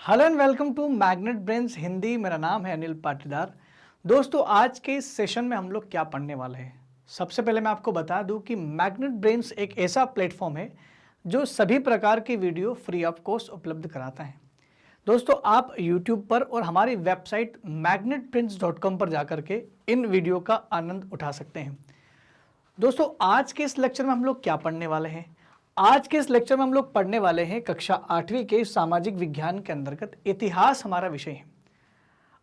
Hello and welcome to Magnet Brains Hindi. मेरा नाम है अनिल पाटीदार। दोस्तों, आज के इस सेशन में हम लोग क्या पढ़ने वाले हैं। सबसे पहले मैं आपको बता दूं कि मैग्नेट ब्रेन्स एक ऐसा प्लेटफॉर्म है जो सभी प्रकार की वीडियो फ्री ऑफ कॉस्ट उपलब्ध कराता है। दोस्तों, आप यूट्यूब पर और हमारी वेबसाइट magnetprints.com पर जाकर के इन वीडियो का आनंद उठा सकते हैं। दोस्तों, आज के इस लेक्चर में हम लोग क्या पढ़ने वाले हैं। आज के इस लेक्चर में हम लोग पढ़ने वाले हैं कक्षा 8वीं के सामाजिक विज्ञान के अंतर्गत इतिहास हमारा विषय है।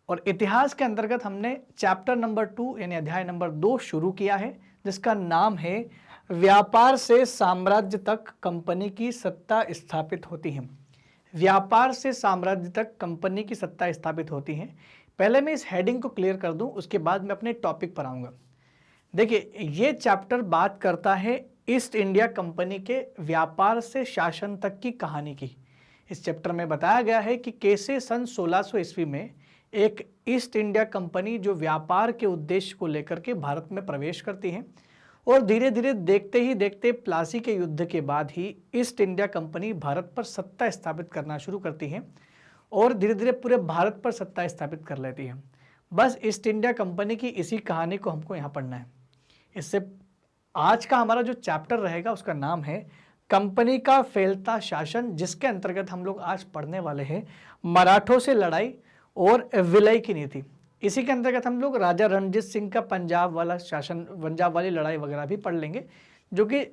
और इतिहास के अंतर्गत हमने चैप्टर नंबर 2 यानी अध्याय नंबर 2 शुरू किया है, जिसका नाम है व्यापार से साम्राज्य तक कंपनी की सत्ता स्थापित होती है। व्यापार से साम्राज्य तक कंपनी की सत्ता स्थापित होती है। पहले मैं इस हेडिंग को क्लियर कर दूं, उसके बाद मैं अपने टॉपिक पर आऊंगा। देखिए, ये चैप्टर बात करता है ईस्ट इंडिया कंपनी के व्यापार से शासन तक की कहानी की। इस चैप्टर में बताया गया है कि कैसे सन 1600 ईस्वी में एक ईस्ट इंडिया कंपनी जो व्यापार के उद्देश्य को लेकर के भारत में प्रवेश करती है और धीरे धीरे देखते ही देखते प्लासी के युद्ध के बाद ही ईस्ट इंडिया कंपनी भारत पर सत्ता स्थापित करना शुरू करती है और धीरे धीरे पूरे भारत पर सत्ता स्थापित कर लेती है। बस ईस्ट इंडिया कंपनी की इसी कहानी को हमको यहाँ पढ़ना है। इससे आज का हमारा जो चैप्टर रहेगा उसका नाम है कंपनी का फैलता शासन, जिसके अंतर्गत हम लोग आज पढ़ने वाले हैं मराठों से लड़ाई और विलय की नीति। इसी के अंतर्गत हम लोग राजा रणजीत सिंह का पंजाब वाला शासन, पंजाब वाली लड़ाई वगैरह भी पढ़ लेंगे, जो कि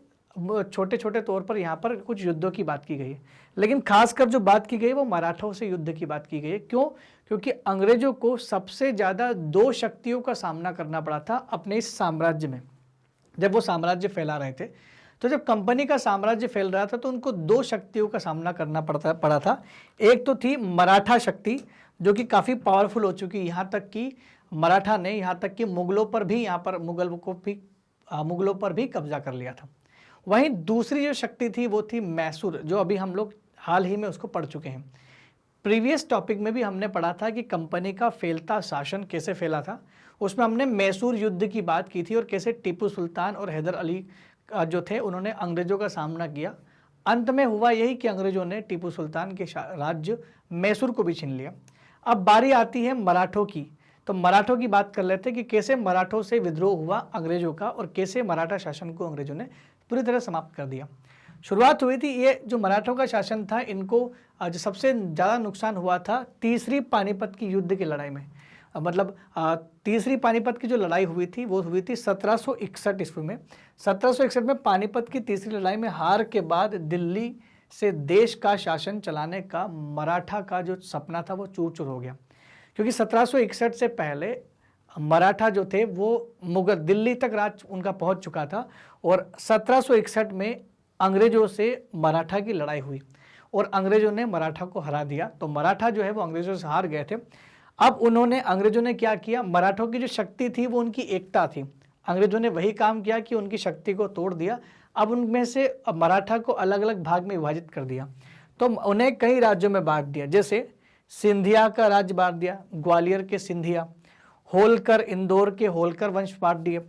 छोटे छोटे तौर पर यहाँ पर कुछ युद्धों की बात की गई है। लेकिन खासकर जो बात की गई वो मराठों से युद्ध की बात की गई है। क्यों? क्योंकि अंग्रेजों को सबसे ज़्यादा दो शक्तियों का सामना करना पड़ा था अपने इस साम्राज्य में। जब वो साम्राज्य फैला रहे थे, तो जब कंपनी का साम्राज्य फैल रहा था तो उनको दो शक्तियों का सामना करना पड़ा था। एक तो थी मराठा शक्ति, जो कि काफ़ी पावरफुल हो चुकी, यहाँ तक कि मराठा ने यहाँ तक कि मुगलों पर भी कब्जा कर लिया था। वहीं दूसरी जो शक्ति थी वो थी मैसूर, जो अभी हम लोग हाल ही में उसको पढ़ चुके हैं। प्रीवियस टॉपिक में भी हमने पढ़ा था कि कंपनी का फैलता शासन कैसे फैला था। उसमें हमने मैसूर युद्ध की बात की थी और कैसे टीपू सुल्तान और हैदर अली जो थे उन्होंने अंग्रेजों का सामना किया। अंत में हुआ यही कि अंग्रेजों ने टीपू सुल्तान के राज्य मैसूर को भी छीन लिया। अब बारी आती है मराठों की, तो मराठों की बात कर लेते हैं कि कैसे मराठों से विद्रोह हुआ अंग्रेजों का और कैसे मराठा शासन को अंग्रेजों ने पूरी तरह समाप्त कर दिया। शुरुआत हुई थी, ये जो मराठों का शासन था, इनको जो सबसे ज़्यादा नुकसान हुआ था तीसरी पानीपत की युद्ध की लड़ाई में। मतलब तीसरी पानीपत की जो लड़ाई हुई थी वो हुई थी 1761 ईस्वी में। 1761 में पानीपत की तीसरी लड़ाई में हार के बाद दिल्ली से देश का शासन चलाने का मराठा का जो सपना था वो चूर चूर हो गया। क्योंकि 1761 से पहले मराठा जो थे वो मुगल दिल्ली तक राज उनका पहुंच चुका था और 1761 में अंग्रेजों से मराठा की लड़ाई हुई और अंग्रेजों ने मराठा को हरा दिया। तो मराठा जो है वो अंग्रेजों से हार गए थे। अब अंग्रेजों ने क्या किया, मराठों की जो शक्ति थी वो उनकी एकता थी। अंग्रेजों ने वही काम किया कि उनकी शक्ति को तोड़ दिया। अब उनमें से मराठा को अलग अलग भाग में विभाजित कर दिया, तो उन्हें कई राज्यों में बांट दिया। जैसे सिंधिया का राज्य बांट दिया, ग्वालियर के सिंधिया, होलकर इंदौर के होलकर वंश बांट दिए।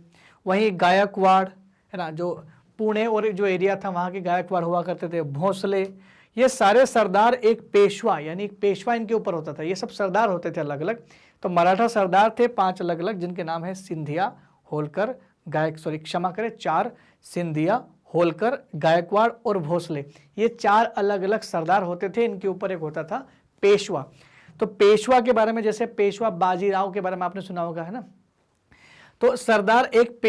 वहीं गायकवाड़ है ना, जो पुणे और जो एरिया था वहाँ के गायकवाड़ हुआ करते थे, भोसले, ये सारे सरदार एक पेशवा यानी एक पेशवा इनके ऊपर होता था। ये सब सरदार होते थे अलग अलग। तो मराठा सरदार थे 5 अलग अलग, जिनके नाम है सिंधिया, होलकर, चार सिंधिया, होलकर, गायकवाड़ और भोसले। ये 4 अलग अलग सरदार होते थे। इनके ऊपर एक होता था पेशवा। तो पेशवा के बारे में, जैसे पेशवा बाजीराव के बारे में आपने सुना होगा, है ना। तो सरदार एक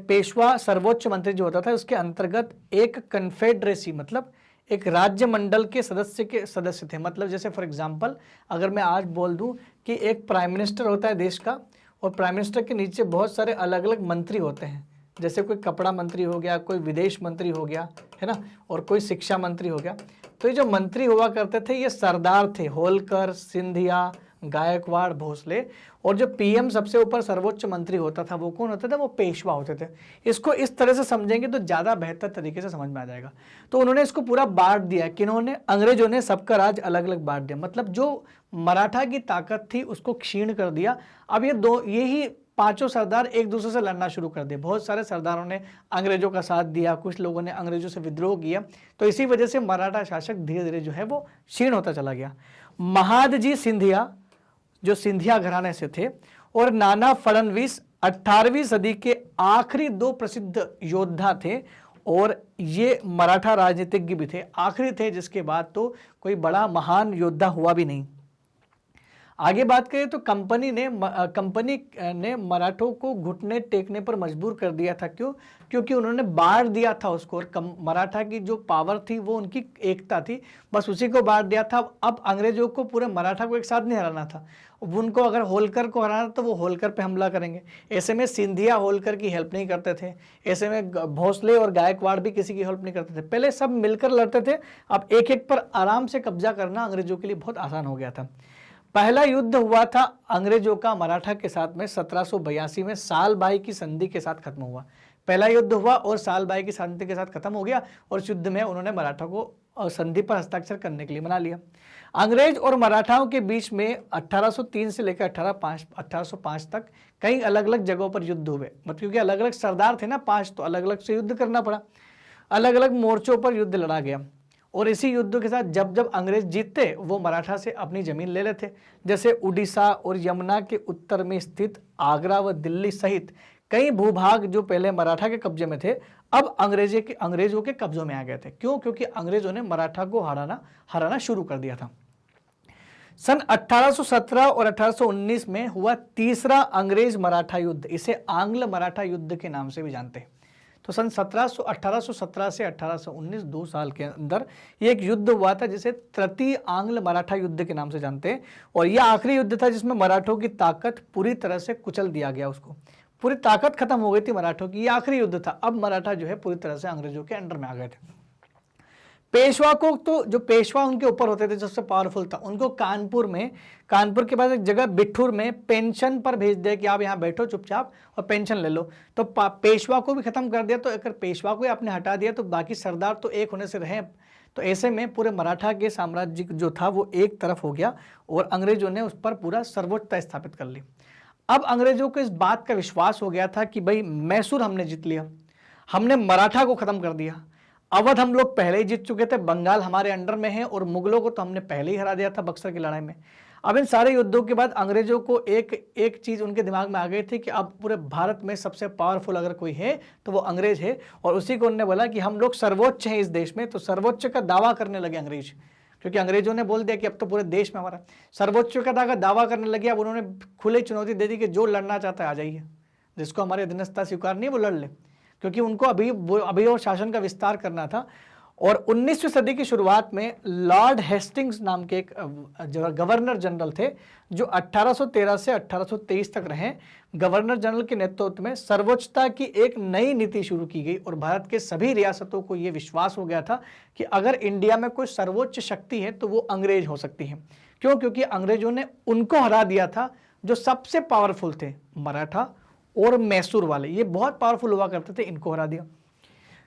पेशवा सर्वोच्च मंत्री जो होता था, उसके अंतर्गत एक कन्फेडरेसी मतलब एक राज्य मंडल के सदस्य थे। मतलब जैसे फॉर एग्जांपल अगर मैं आज बोल दूं कि एक प्राइम मिनिस्टर होता है देश का और प्राइम मिनिस्टर के नीचे बहुत सारे अलग अलग मंत्री होते हैं। जैसे कोई कपड़ा मंत्री हो गया, कोई विदेश मंत्री हो गया, है ना, और कोई शिक्षा मंत्री हो गया। तो ये जो मंत्री हुआ करते थे ये सरदार थे, होलकर, सिंधिया, गायकवाड़, भोसले। और जो पीएम सबसे ऊपर सर्वोच्च मंत्री होता था वो कौन होता था, वो पेशवा होते थे। इसको इस तरह से समझेंगे तो ज़्यादा बेहतर तरीके से समझ में आ जाएगा। तो उन्होंने इसको पूरा बांट दिया। किन्होंने? अंग्रेजों ने सबका राज अलग अलग बांट दिया। मतलब जो मराठा की ताकत थी उसको क्षीण कर दिया। अब यही 5 सरदार एक दूसरे से लड़ना शुरू कर दिए। बहुत सारे सरदारों ने अंग्रेजों का साथ दिया, कुछ लोगों ने अंग्रेजों से विद्रोह किया। तो इसी वजह से मराठा शासक धीरे धीरे जो है वो क्षीण होता चला गया। महादजी सिंधिया जो सिंधिया घराने से थे, और नाना फडणवीस 18वीं सदी के आखिरी दो प्रसिद्ध योद्धा थे, और ये मराठा राजनीतिज्ञ भी थे, आखिरी थे, जिसके बाद तो कोई बड़ा महान योद्धा हुआ भी नहीं। आगे बात करें तो कंपनी ने मराठों को घुटने टेकने पर मजबूर कर दिया था। क्यों? क्योंकि उन्होंने बांट दिया था उसको, और मराठा की जो पावर थी वो उनकी एकता थी, बस उसी को बांट दिया था। अब अंग्रेजों को पूरे मराठा को एक साथ नहीं हराना था, उनको अगर होलकर को हराना तो वो होलकर पे हमला करेंगे। ऐसे में सिंधिया होलकर की हेल्प नहीं करते थे, ऐसे में भोसले और गायकवाड़ भी किसी की हेल्प नहीं करते थे, पहले सब मिलकर लड़ते थे। अब एक एक पर आराम से कब्जा करना अंग्रेजों के लिए बहुत आसान हो गया था। पहला युद्ध हुआ था अंग्रेजों का मराठा के साथ में 1782 में सालबाई की संधि के साथ खत्म हुआ। पहला युद्ध हुआ और सालबाई की संधि के साथ खत्म हो गया, और इस युद्ध में उन्होंने मराठा को संधि पर हस्ताक्षर करने के लिए मना लिया। अंग्रेज और मराठाओं के बीच में 1803 से लेकर 1805 तक कई अलग अलग जगहों पर युद्ध हुए, मतलब क्योंकि अलग अलग सरदार थे ना 5, तो अलग अलग से युद्ध करना पड़ा, अलग अलग मोर्चों पर युद्ध लड़ा गया। और इसी युद्ध के साथ जब जब अंग्रेज जीतते वो मराठा से अपनी जमीन ले लेते, जैसे उड़ीसा और यमुना के उत्तर में स्थित आगरा व दिल्ली सहित कई भूभाग जो पहले मराठा के कब्जे में थे अब अंग्रेजों के कब्जों में आ गए थे। क्यों? क्योंकि अंग्रेजों ने मराठा को हराना शुरू कर दिया था। सन 1817 और 1819 में हुआ तीसरा अंग्रेज मराठा युद्ध, इसे आंग्ल मराठा युद्ध के नाम से भी जानते हैं। तो सन 1817 से 1819 2 साल के अंदर ये एक युद्ध हुआ था जिसे तृतीय आंग्ल मराठा युद्ध के नाम से जानते हैं, और यह आखिरी युद्ध था जिसमें मराठों की ताकत पूरी तरह से कुचल दिया गया, उसको पूरी ताकत खत्म हो गई थी मराठों की। ये आखिरी युद्ध था, अब मराठा जो है पूरी तरह से अंग्रेजों के अंडर में आ गए थे। पेशवा को तो जो पेशवा उनके ऊपर होते थे सबसे पावरफुल था, उनको कानपुर के पास एक जगह बिठूर में पेंशन पर भेज दिया कि आप यहाँ बैठो चुपचाप और पेंशन ले लो। तो पेशवा को भी खत्म कर दिया, तो अगर पेशवा को आपने हटा दिया तो बाकी सरदार तो एक होने से रहे। तो ऐसे में पूरे मराठा के साम्राज्य जो था वो एक तरफ हो गया और अंग्रेजों ने उस पर पूरा सर्वोच्चता स्थापित कर ली। अब अंग्रेजों को इस बात का विश्वास हो गया था कि भाई मैसूर हमने जीत लिया, हमने मराठा को खत्म कर दिया, अवध हम लोग पहले ही जीत चुके थे, बंगाल हमारे अंडर में है, और मुगलों को तो हमने पहले ही हरा दिया था बक्सर की लड़ाई में। अब इन सारे युद्धों के बाद अंग्रेजों को एक चीज उनके दिमाग में आ गई थी कि अब पूरे भारत में सबसे पावरफुल अगर कोई है तो वो अंग्रेज है, और उसी को उन्होंने बोला कि हम लोग सर्वोच्च हैं इस देश में। तो सर्वोच्च का दावा करने लगे अंग्रेज, क्योंकि अंग्रेजों ने बोल दिया कि अब तो पूरे देश में हमारा सर्वोच्च का दावा करने लगे। अब उन्होंने खुले चुनौती दे दी कि जो लड़ना चाहता है आ जाइए, जिसको हमारी अधीनस्था स्वीकार नहीं है वो लड़ ले, क्योंकि उनको अभी और शासन का विस्तार करना था। और 19वीं सदी की शुरुआत में लॉर्ड हेस्टिंग्स नाम के एक गवर्नर जनरल थे जो 1813 से 1823 तक रहे। गवर्नर जनरल के नेतृत्व में सर्वोच्चता की एक नई नीति शुरू की गई, और भारत के सभी रियासतों को यह विश्वास हो गया था कि अगर इंडिया में कोई सर्वोच्च शक्ति है तो वो अंग्रेज हो सकती है। क्यों? क्योंकि अंग्रेजों ने उनको हरा दिया था जो सबसे पावरफुल थे, मराठा और मैसूर वाले, ये बहुत पावरफुल हुआ करते थे, इनको हरा दिया।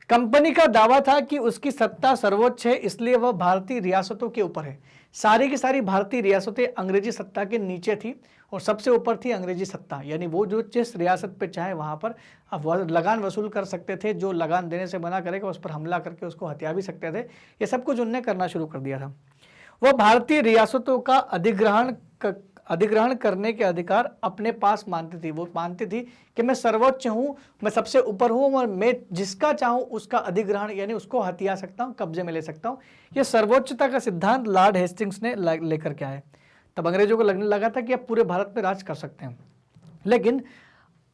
कंपनी का दावा था कि उसकी सत्ता सर्वोच्च है, इसलिए वह भारतीय रियासतों के ऊपर है। सारी की सारी भारतीय रियासतें अंग्रेजी सत्ता के नीचे थी और सबसे ऊपर थी अंग्रेजी सत्ता, यानी वो जो जिस रियासत पे चाहे वहां पर अब लगान वसूल कर सकते थे, जो लगान देने से मना करेगा उस पर हमला करके उसको हत्या भी सकते थे। ये सब कुछ उन्होंने करना शुरू कर दिया था। वह भारतीय रियासतों का अधिग्रहण करने के अधिकार अपने पास मानती थी। वो मानती थी कि मैं सर्वोच्च हूँ, मैं सबसे ऊपर हूँ, और मैं जिसका चाहूँ उसका अधिग्रहण यानी उसको हथिया सकता हूँ, कब्जे में ले सकता हूँ। ये सर्वोच्चता का सिद्धांत लॉर्ड हेस्टिंग्स ने लेकर के आए। तब अंग्रेजों को लगने लगा था कि अब पूरे भारत में राज कर सकते हैं, लेकिन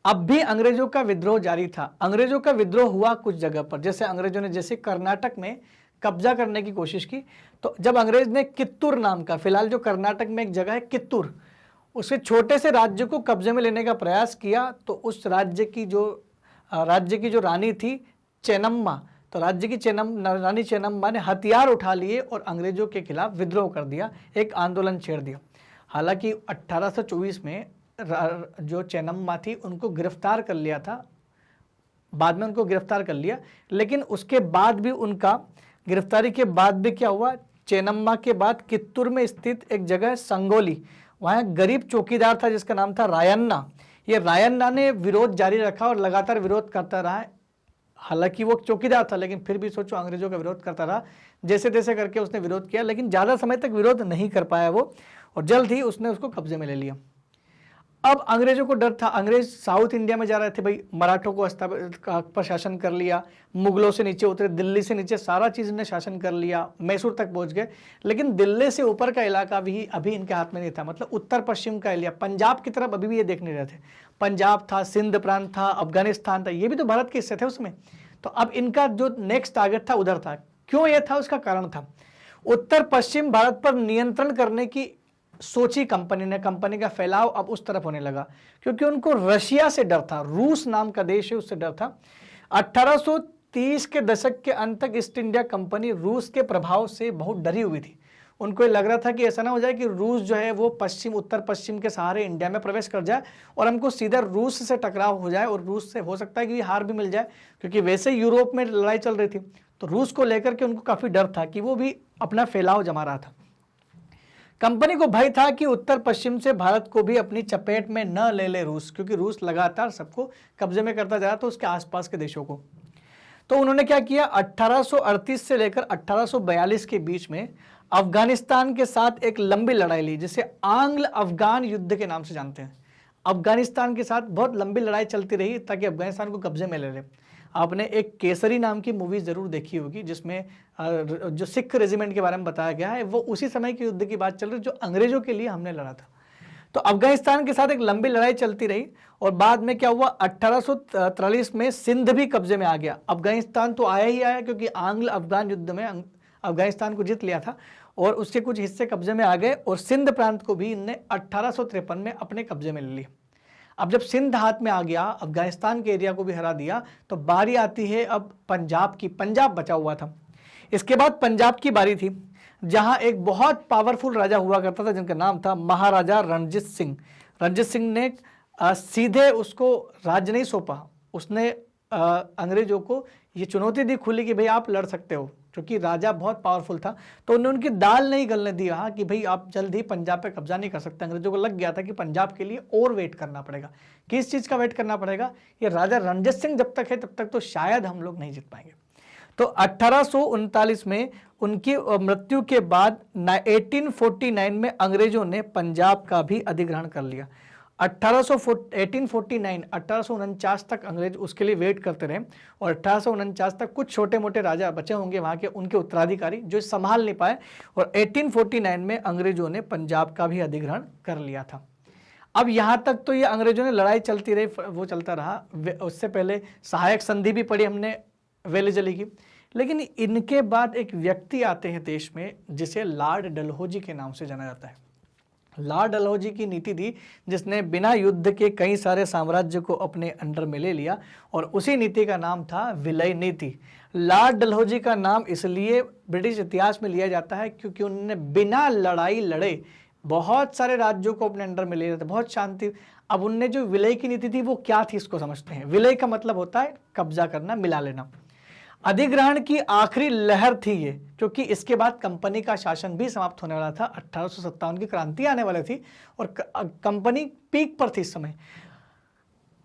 अब भी अंग्रेजों का विद्रोह जारी था। अंग्रेजों का विद्रोह हुआ कुछ जगह पर, जैसे अंग्रेजों ने जैसे कर्नाटक में कब्जा करने की कोशिश की। तो जब अंग्रेज ने कित्तूर नाम का, फिलहाल जो कर्नाटक में एक जगह है कित्तूर, उसके छोटे से राज्य को कब्जे में लेने का प्रयास किया, तो उस राज्य की जो रानी थी चेन्नम्मा, तो राज्य की रानी चेन्नम्मा ने हथियार उठा लिए और अंग्रेजों के खिलाफ विद्रोह कर दिया, एक आंदोलन छेड़ दिया। हालांकि 1824 में जो चेन्नम्मा थी उनको गिरफ्तार कर लिया था, बाद में उनको गिरफ्तार कर लिया, लेकिन उसके बाद भी उनका गिरफ्तारी के बाद भी क्या हुआ, चेन्नम्मा के बाद कित्तूर में स्थित एक जगह संगोली, वहाँ गरीब चौकीदार था जिसका नाम था रायन्ना। ये रायन्ना ने विरोध जारी रखा और लगातार विरोध करता रहा। हालांकि वो चौकीदार था, लेकिन फिर भी सोचो अंग्रेजों का विरोध करता रहा। जैसे तैसे करके उसने विरोध किया, लेकिन ज़्यादा समय तक विरोध नहीं कर पाया वो, और जल्द ही उसने उसको कब्जे में ले लिया। अब अंग्रेजों को डर था, अंग्रेज साउथ इंडिया में जा रहे थे, भाई मराठों को पर शासन कर लिया, मुगलों से नीचे उतरे, दिल्ली से नीचे सारा चीज़ ने शासन कर लिया, मैसूर तक पहुंच गए, लेकिन दिल्ली से ऊपर का इलाका भी अभी इनके हाथ में नहीं था, मतलब उत्तर पश्चिम का एरिया, पंजाब की तरफ अभी भी ये देख नहीं रहे थे। पंजाब था, सिंध प्रांत था, अफगानिस्तान था, ये भी तो भारत के हिस्से थे उसमें। तो अब इनका जो नेक्स्ट टारगेट था उधर था। क्यों ये था, उसका कारण था उत्तर पश्चिम भारत पर नियंत्रण करने की सोची कंपनी ने, कंपनी का फैलाव अब उस तरफ होने लगा, क्योंकि उनको रशिया से डर था, रूस नाम का देश है उससे डर था। 1830 के दशक के अंत तक ईस्ट इंडिया कंपनी रूस के प्रभाव से बहुत डरी हुई थी। उनको ये लग रहा था कि ऐसा ना हो जाए कि रूस जो है वो पश्चिम उत्तर पश्चिम के सहारे इंडिया में प्रवेश कर जाए और हमको सीधा रूस से टकराव हो जाए, और रूस से हो सकता है कि हार भी मिल जाए, क्योंकि वैसे यूरोप में लड़ाई चल रही थी। तो रूस को लेकर के उनको काफ़ी डर था कि वो भी अपना फैलाव जमा रहा था। कंपनी को भय था कि उत्तर पश्चिम से भारत को भी अपनी चपेट में न ले ले रूस, क्योंकि रूस लगातार सबको कब्जे में करता जा रहा था, उसके आसपास के देशों को। तो उन्होंने क्या किया, 1838 से लेकर 1842 के बीच में अफगानिस्तान के साथ एक लंबी लड़ाई ली, जिसे आंग्ल अफगान युद्ध के नाम से जानते हैं। अफगानिस्तान के साथ बहुत लंबी लड़ाई चलती रही ताकि अफगानिस्तान को कब्जे में ले ले। आपने एक केसरी नाम की मूवी जरूर देखी होगी, जिसमें जो सिख रेजिमेंट के बारे में बताया गया है, वो उसी समय के युद्ध की बात चल रही जो अंग्रेजों के लिए हमने लड़ा था। तो अफगानिस्तान के साथ एक लंबी लड़ाई चलती रही, और बाद में क्या हुआ, 1843 में सिंध भी कब्जे में आ गया। अफगानिस्तान तो आया ही आया, क्योंकि आंग्ल अफगान युद्ध में अफगानिस्तान को जीत लिया था, और उसके कुछ हिस्से कब्जे में आ गए, और सिंध प्रांत को भी इनने 1853 में अपने कब्जे में ले लिया। अब जब सिंध हाथ में आ गया, अफगानिस्तान के एरिया को भी हरा दिया, तो बारी आती है अब पंजाब की। पंजाब बचा हुआ था। इसके बाद पंजाब की बारी थी, जहां एक बहुत पावरफुल राजा हुआ करता था, जिनका नाम था महाराजा रणजीत सिंह। रणजीत सिंह ने सीधे उसको राज्य नहीं सौंपा, उसने अंग्रेजों को ये चुनौती दी खुली कि भाई आप लड़ सकते हो, क्योंकि राजा बहुत पावरफुल था। तो उन्होंने उनकी दाल नहीं गलने दी, हाँ कि भाई आप जल्द ही पंजाब पे कब्जा नहीं कर सकते। अंग्रेजों को लग गया था कि पंजाब के लिए और वेट करना पड़ेगा। किस चीज़ का वेट करना पड़ेगा, ये राजा रणजीत सिंह जब तक है तब तक तो शायद हम लोग नहीं जीत पाएंगे। तो 1839 में उनकी मृत्यु के बाद 1849 में अंग्रेजों ने पंजाब का भी अधिग्रहण कर लिया। 1849 तक अंग्रेज उसके लिए वेट करते रहे, और 1849 तक कुछ छोटे मोटे राजा बचे होंगे वहाँ के, उनके उत्तराधिकारी, जो संभाल नहीं पाए, और 1849 में अंग्रेजों ने पंजाब का भी अधिग्रहण कर लिया था। अब यहाँ तक तो ये अंग्रेजों ने लड़ाई चलती रही, वो चलता रहा। उससे पहले सहायक संधि भी पड़ी हमने वेलेजली की। लेकिन इनके बाद एक व्यक्ति आते हैं देश में, जिसे लॉर्ड डलहौजी के नाम से जाना जाता है। लॉर्ड डलहौजी की नीति थी जिसने बिना युद्ध के कई सारे साम्राज्य को अपने अंडर में ले लिया, और उसी नीति का नाम था विलय नीति। लॉर्ड डलहौजी का नाम इसलिए ब्रिटिश इतिहास में लिया जाता है क्योंकि उन्होंने बिना लड़ाई लड़े बहुत सारे राज्यों को अपने अंडर में ले लिया था, बहुत शांति। अब उनने जो विलय की नीति थी वो क्या थी, इसको समझते हैं। विलय का मतलब होता है कब्जा करना, मिला लेना। अधिग्रहण की आखिरी लहर थी ये, क्योंकि इसके बाद कंपनी का शासन भी समाप्त होने वाला था। 1857 की क्रांति आने वाली थी और कंपनी पीक पर थी इस समय।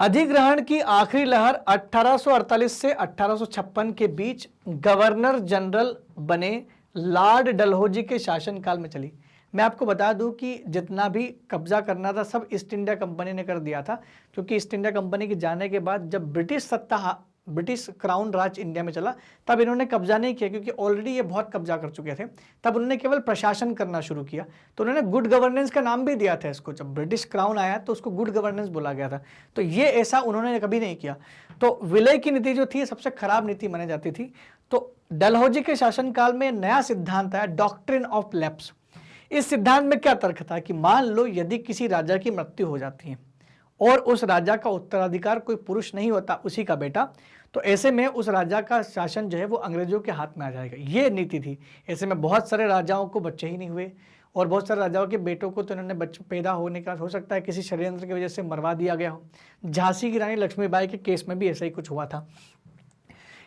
अधिग्रहण की आखिरी लहर 1848 से 1856 के बीच गवर्नर जनरल बने लॉर्ड डलहौजी के शासनकाल में चली। मैं आपको बता दूं कि जितना भी कब्जा करना था सब ईस्ट इंडिया कंपनी ने कर दिया था, क्योंकि ईस्ट इंडिया कंपनी के जाने के बाद जब ब्रिटिश क्राउन राज इंडिया में चला, तब इन्होंने कब्जा नहीं किया, क्योंकि ऑलरेडी ये बहुत कब्जा कर चुके थे। तब उन्होंने केवल प्रशासन करना शुरू किया। तो उन्होंने गुड गवर्नेंस का नाम भी दिया था इसको। जब ब्रिटिश क्राउन आया तो उसको गुड गवर्नेंस बोला गया था। तो ये ऐसा उन्होंने कभी नहीं किया। तो विलय की नीति जो थी सबसे खराब नीति मानी जाती थी। तो डलहौजी के शासनकाल में नया सिद्धांत आया, डॉक्ट्रिन ऑफ लैप्स। इस सिद्धांत में क्या तर्क था कि मान लो यदि किसी राजा की मृत्यु हो जाती है और उस राजा का उत्तराधिकार कोई पुरुष नहीं होता, उसी का बेटा, तो ऐसे में उस राजा का शासन जो है वो अंग्रेजों के हाथ में आ जाएगा। ये नीति थी। ऐसे में बहुत सारे राजाओं को बच्चे ही नहीं हुए, और बहुत सारे राजाओं के बेटों को तो इन्होंने बच्चे पैदा होने का हो सकता है किसी षड्यंत्र की वजह से मरवा दिया गया हो। झांसी की रानी लक्ष्मीबाई के केस में भी ऐसा ही कुछ हुआ था।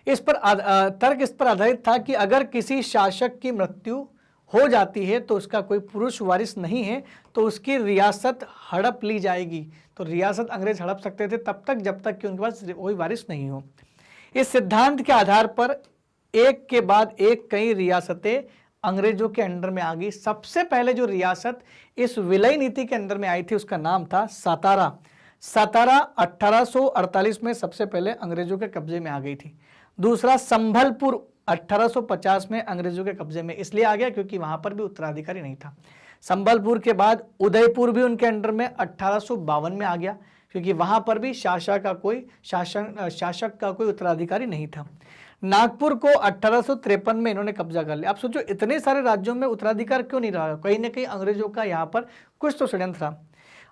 तर्क इस पर आधारित था कि अगर किसी शासक की मृत्यु हो जाती है तो उसका कोई पुरुष वारिस नहीं है, तो उसकी रियासत हड़प ली जाएगी। तो रियासत अंग्रेज हड़प सकते थे तब तक जब तक कि उनके पास कोई वारिस नहीं हो। इस सिद्धांत के आधार पर एक के बाद एक कई रियासतें अंग्रेजों के अंडर में आ गई। सबसे पहले जो रियासत इस विलय नीति के अंदर में आई थी उसका नाम था सातारा। सातारा 1848 में सबसे पहले अंग्रेजों के कब्जे में आ गई थी। दूसरा संभलपुर 1850 में अंग्रेजों के कब्जे में इसलिए आ गया क्योंकि वहां पर भी उत्तराधिकारी नहीं था। संबलपुर के बाद उदयपुर भी उनके अंडर में 1852 में आ गया क्योंकि वहां पर भी शासक का कोई उत्तराधिकारी नहीं था। नागपुर को 1853 में इन्होंने कब्जा कर लिया। आप सोचो इतने सारे राज्यों में उत्तराधिकार क्यों नहीं रहा, कहीं ना कहीं अंग्रेजों का यहाँ पर कुछ तो षड्यंत्र था।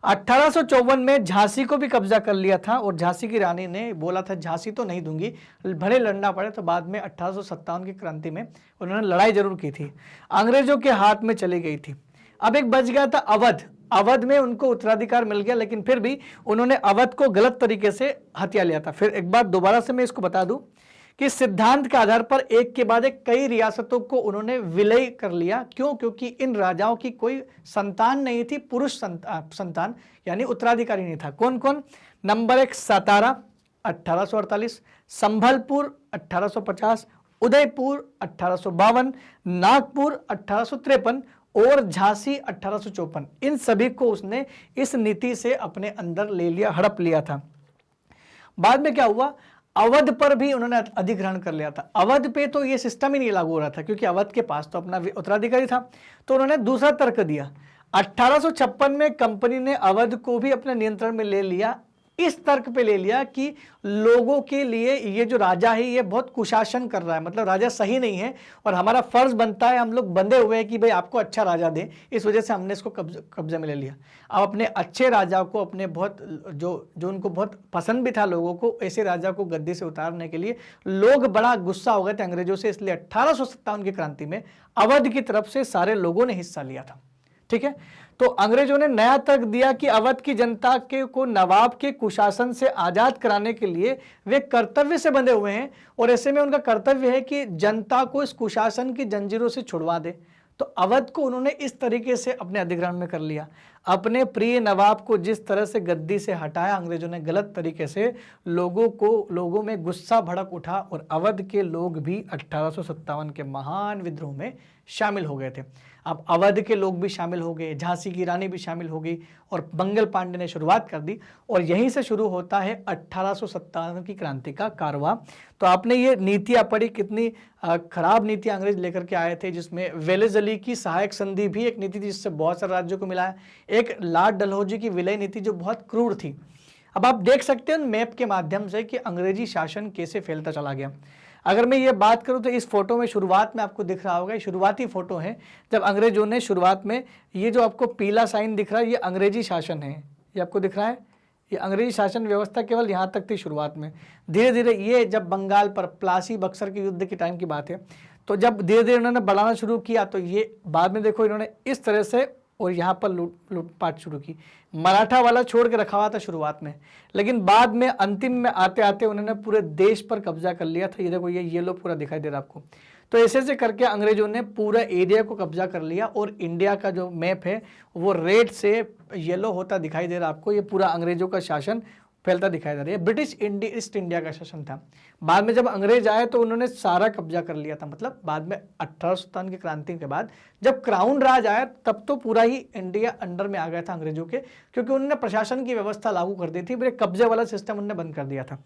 1854 में झांसी को भी कब्जा कर लिया था और झांसी की रानी ने बोला था झांसी तो नहीं दूंगी, भले लड़ना पड़े। तो बाद में 1857 की क्रांति में उन्होंने लड़ाई जरूर की थी, अंग्रेजों के हाथ में चली गई थी। अब एक बच गया था अवध। अवध में उनको उत्तराधिकार मिल गया, लेकिन फिर भी उन्होंने अवध को गलत तरीके से हथिया लिया था। फिर एक बार दोबारा से मैं इसको बता दूं कि सिद्धांत के आधार पर एक के बाद एक कई रियासतों को उन्होंने विलय कर लिया। क्यों? क्योंकि इन राजाओं की कोई संतान नहीं थी, पुरुष संतान यानी उत्तराधिकारी नहीं था। कौन कौन? नंबर 1 सातारा 1848, संभलपुर 1850, उदयपुर 1852, नागपुर 1853 और झांसी 1854। इन सभी को उसने इस नीति से अपने अंदर ले लिया, हड़प लिया था। बाद में क्या हुआ? अवध पर भी उन्होंने अधिग्रहण कर लिया था। अवध पे तो ये सिस्टम ही नहीं लागू हो रहा था क्योंकि अवध के पास तो अपना उत्तराधिकारी था। तो उन्होंने दूसरा तर्क दिया। 1856 में कंपनी ने अवध को भी अपने नियंत्रण में ले लिया। इस तर्क पे ले लिया कि लोगों के लिए ये जो राजा है ये बहुत कुशासन कर रहा है, मतलब राजा सही नहीं है और हमारा फर्ज बनता है, हम लोग बंधे हुए हैं कि भाई आपको अच्छा राजा दे, इस वजह से हमने इसको कब्जे में ले लिया। अब अपने अच्छे राजा को, अपने बहुत जो उनको बहुत पसंद भी था लोगों को, ऐसे राजा को गद्दी से उतारने के लिए लोग बड़ा गुस्सा हो गए थे अंग्रेजों से। इसलिए 1857 की क्रांति में अवध की तरफ से सारे लोगों ने हिस्सा लिया था। ठीक है, तो अंग्रेजों ने नया तर्क दिया कि अवध की जनता को नवाब के कुशासन से आजाद कराने के लिए वे कर्तव्य से बंधे हुए हैं और ऐसे में उनका कर्तव्य है कि जनता को इस कुशासन की जंजीरों से छुड़वा दे। तो अवध को उन्होंने इस तरीके से अपने अधिग्रहण में कर लिया। अपने प्रिय नवाब को जिस तरह से गद्दी से हटाया अंग्रेजों ने गलत तरीके से, लोगों में गुस्सा भड़क उठा और अवध के लोग भी 1857 के महान विद्रोह में शामिल हो गए थे। अब अवध के लोग भी शामिल हो गए, झांसी की रानी भी शामिल हो गई और मंगल पांडे ने शुरुआत कर दी और यहीं से शुरू होता है 1857 की क्रांति का कारवां। तो आपने ये नीतियां पढ़ी, कितनी खराब नीतियां अंग्रेज लेकर के आए थे, जिसमें वेलेज़ली की सहायक संधि भी एक नीति थी जिससे बहुत सारे राज्यों को मिला है। एक लॉर्ड डलहौजी की विलय नीति जो बहुत क्रूर थी। अब आप देख सकते हैं मैप के माध्यम से कि अंग्रेजी शासन कैसे फैलता चला गया। अगर मैं ये बात करूं तो इस फोटो में शुरुआत में आपको दिख रहा होगा, ये शुरुआती फोटो है जब अंग्रेजों ने शुरुआत में, ये जो आपको पीला साइन दिख रहा है ये अंग्रेजी शासन है, ये आपको दिख रहा है, ये अंग्रेजी शासन व्यवस्था केवल यहाँ तक थी शुरुआत में। धीरे धीरे ये जब बंगाल पर प्लासी बक्सर के युद्ध के टाइम की बात है, तो जब धीरे धीरे उन्होंने बढ़ाना शुरू किया तो ये बाद में देखो इन्होंने इस तरह से और यहाँ पर लूटपाट शुरू की। मराठा वाला छोड़ के रखा हुआ था शुरुआत में, लेकिन बाद में अंतिम में आते आते उन्होंने पूरे देश पर कब्जा कर लिया था। ये देखो ये येलो पूरा दिखाई दे रहा है आपको। तो ऐसे ऐसे करके अंग्रेजों ने पूरा एरिया को कब्जा कर लिया और इंडिया का जो मैप है वो रेड से येलो होता दिखाई दे रहा है आपको। ये पूरा अंग्रेजों का शासन फैलता दिखाई दे रहा है। ब्रिटिश ईस्ट इंडिया का शासन था। बाद में जब अंग्रेज आए तो उन्होंने सारा कब्जा कर लिया था। मतलब बाद में 1857 की क्रांति के बाद जब क्राउन राज आया तब तो पूरा ही इंडिया अंडर में आ गया था अंग्रेजों के, क्योंकि उन्होंने प्रशासन की व्यवस्था लागू कर दी थी, फिर कब्जे वाला सिस्टम उन्होंने बंद कर दिया था।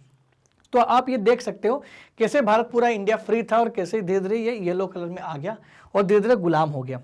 तो आप ये देख सकते हो कैसे भारत पूरा इंडिया फ्री था और कैसे धीरे धीरे ये येलो कलर में आ गया और धीरे धीरे गुलाम हो गया।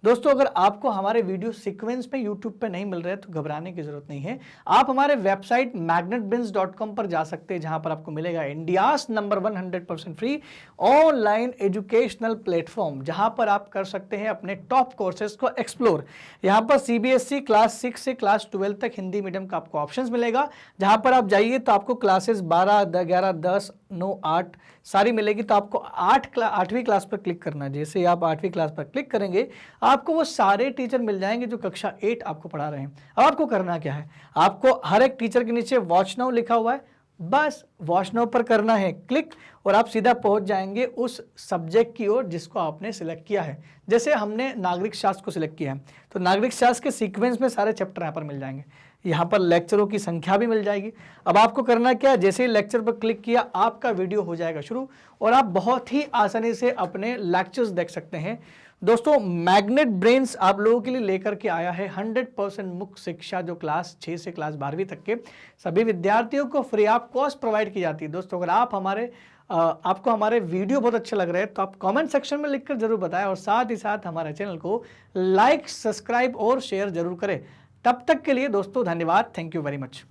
दोस्तों अगर आपको हमारे वीडियो सीक्वेंस पे यूट्यूब पे नहीं मिल रहे तो घबराने की जरूरत नहीं है। आप हमारे वेबसाइट magnetbins.com पर जा सकते हैं, जहां पर आपको मिलेगा India's number 100% free online educational platform, जहां पर आप कर सकते हैं अपने टॉप कोर्सेज को एक्सप्लोर। यहां पर CBSE क्लास 6 से क्लास 12 तक हिंदी मीडियम का आपको ऑप्शंस मिलेगा। जहां पर आप जाइए तो आपको क्लासेस 12, 11, 10, 9, 8 सारी मिलेगी। तो आपको 8वीं क्लास पर क्लिक करना है। जैसे आप 8वीं क्लास पर क्लिक करेंगे आपको वो सारे टीचर मिल जाएंगे जो कक्षा 8 आपको पढ़ा रहे हैं। अब आपको करना क्या है, आपको हर एक टीचर के नीचे वॉच नाउ लिखा हुआ है, बस वॉच नाउ पर करना है क्लिक और आप सीधा पहुंच जाएंगे उस सब्जेक्ट की ओर जिसको आपने सिलेक्ट किया है। जैसे हमने नागरिक शास्त्र को सिलेक्ट किया है तो नागरिक शास्त्र के सीक्वेंस में सारे चैप्टर यहाँ पर मिल जाएंगे, यहाँ पर लेक्चरों की संख्या भी मिल जाएगी। अब आपको करना क्या है, जैसे ही लेक्चर पर क्लिक किया आपका वीडियो हो जाएगा शुरू और आप बहुत ही आसानी से अपने लेक्चर्स देख सकते हैं। दोस्तों मैग्नेट ब्रेन्स आप लोगों के लिए लेकर के आया है 100% मुक्त शिक्षा, जो क्लास 6 से क्लास 12वीं तक के सभी विद्यार्थियों को फ्री ऑफ कॉस्ट प्रोवाइड की जाती है। दोस्तों अगर आपको हमारे वीडियो बहुत अच्छे लग रहे हैं तो आप कमेंट सेक्शन में लिखकर जरूर बताएं और साथ ही साथ हमारे चैनल को लाइक, सब्सक्राइब और शेयर जरूर करें। तब तक के लिए दोस्तों धन्यवाद, थैंक यू वेरी मच।